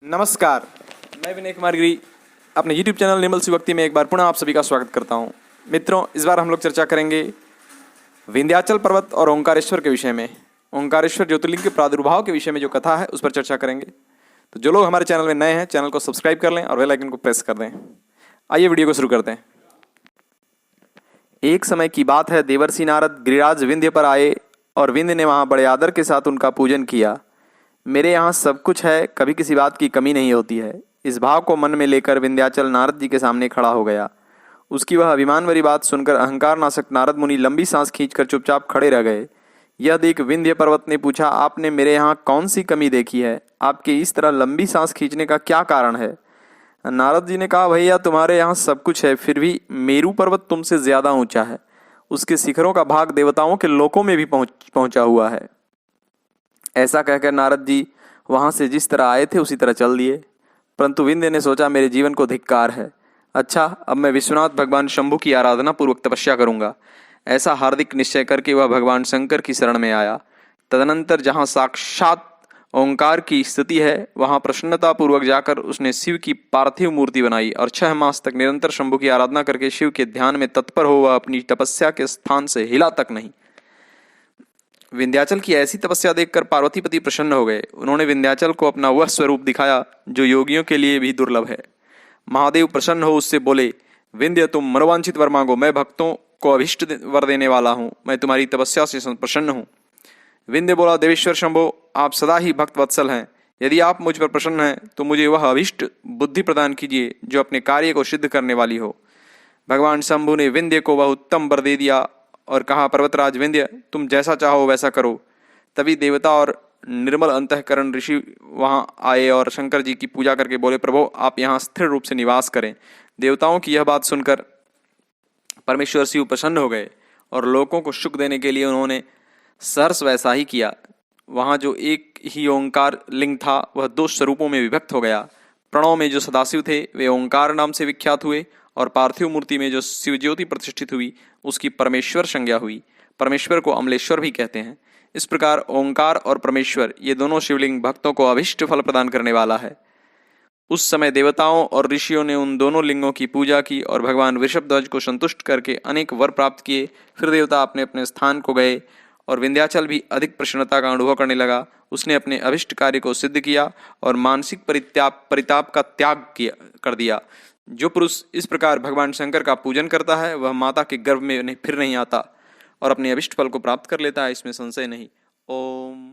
नमस्कार, मैं विनय कुमार गिरी अपने YouTube चैनल निर्मल सी भक्ति में एक बार पुनः आप सभी का स्वागत करता हूं। मित्रों, इस बार हम लोग चर्चा करेंगे विंध्याचल पर्वत और ओंकारेश्वर के विषय में। ओंकारेश्वर ज्योतिर्लिंग के प्रादुर्भाव के विषय में जो कथा है उस पर चर्चा करेंगे। तो जो लोग हमारे चैनल में नए हैं, चैनल को सब्सक्राइब कर लें और बेल आइकन को प्रेस कर दें। आइए वीडियो को शुरू करते हैं। एक समय की बात है, देवर्षि नारद गिरिराज विंध्य पर आए और विंध्य ने वहाँ बड़े आदर के साथ उनका पूजन किया। मेरे यहाँ सब कुछ है, कभी किसी बात की कमी नहीं होती है। इस भाव को मन में लेकर विंध्याचल नारद जी के सामने खड़ा हो गया। उसकी वह अभिमान भरी बात सुनकर अहंकार नाशक नारद मुनि लंबी सांस खींचकर चुपचाप खड़े रह गए। यह देख विंध्य पर्वत ने पूछा, आपने मेरे यहाँ कौन सी कमी देखी है? आपके इस तरह लंबी सांस खींचने का क्या कारण है? नारद जी ने कहा, भैया तुम्हारे यहाँ सब कुछ है, फिर भी मेरू पर्वत तुमसे ज्यादा ऊंचा है। उसके शिखरों का भाग देवताओं के लोकों में भी पहुंचा हुआ है। ऐसा कहकर नारद जी वहां से जिस तरह आए थे उसी तरह चल दिए। परंतु विंध्य ने सोचा, मेरे जीवन को धिक्कार है। अच्छा, अब मैं विश्वनाथ भगवान शंभु की आराधना पूर्वक तपस्या करूंगा। ऐसा हार्दिक निश्चय करके वह भगवान शंकर की शरण में आया। तदनंतर जहाँ साक्षात ओंकार की स्थिति है वहाँ प्रसन्नता पूर्वक जाकर उसने शिव की पार्थिव मूर्ति बनाई और 6 मास तक निरंतर शंभु की आराधना करके शिव के ध्यान में तत्पर हो वह अपनी तपस्या के स्थान से हिला तक नहीं। विंध्याचल की ऐसी तपस्या देखकर पार्वतीपति प्रसन्न हो गए। उन्होंने विंध्याचल को अपना वह स्वरूप दिखाया जो योगियों के लिए भी दुर्लभ है। महादेव प्रसन्न हो उससे बोले, विंध्य तुम मनोवांछित वर मांगो, मैं भक्तों को अभिष्ट वर देने वाला हूँ। मैं तुम्हारी तपस्या से प्रसन्न हूँ। विंध्य बोला, देवेश्वर शंभो, आप सदा ही भक्त वत्सल हैं। यदि आप मुझ पर प्रसन्न हैं तो मुझे वह अभिष्ट बुद्धि प्रदान कीजिए जो अपने कार्य को सिद्ध करने वाली हो। भगवान शंभु ने विंध्य को वह उत्तम वर दे दिया और कहा, पर्वतराज विंध्य, तुम जैसा चाहो वैसा करो। तभी देवता और निर्मल अंतःकरण ऋषि वहां आए और शंकर जी की पूजा करके बोले, प्रभु आप यहाँ स्थिर रूप से निवास करें। देवताओं की यह बात सुनकर परमेश्वर शिव प्रसन्न हो गए और लोगों को सुख देने के लिए उन्होंने सहर्ष वैसा ही किया। वहाँ जो एक ही ओंकार लिंग था वह 2 स्वरूपों में विभक्त हो गया। प्रणव में जो सदाशिव थे वे ओंकार नाम से विख्यात हुए और पार्थिव मूर्ति में जो शिव ज्योति प्रतिष्ठित हुई उसकी परमेश्वर संज्ञा हुई। परमेश्वर को अमलेश्वर भी कहते हैं। इस प्रकार ओंकार और परमेश्वर ये दोनों शिवलिंग भक्तों को अभिष्ट फल प्रदान करने वाला है। उस समय देवताओं और ऋषियों ने उन दोनों लिंगों की पूजा की और भगवान वृषभध्वज को संतुष्ट करके अनेक वर प्राप्त किए। फिर देवता अपने अपने स्थान को गए और विंध्याचल भी अधिक प्रसन्नता का अनुभव करने लगा। उसने अपने अभिष्ट कार्य को सिद्ध किया और मानसिक परिताप का त्याग कर दिया। जो पुरुष इस प्रकार भगवान शंकर का पूजन करता है वह माता के गर्भ में फिर नहीं आता और अपने अभिष्ट फल को प्राप्त कर लेता है, इसमें संशय नहीं। ओम।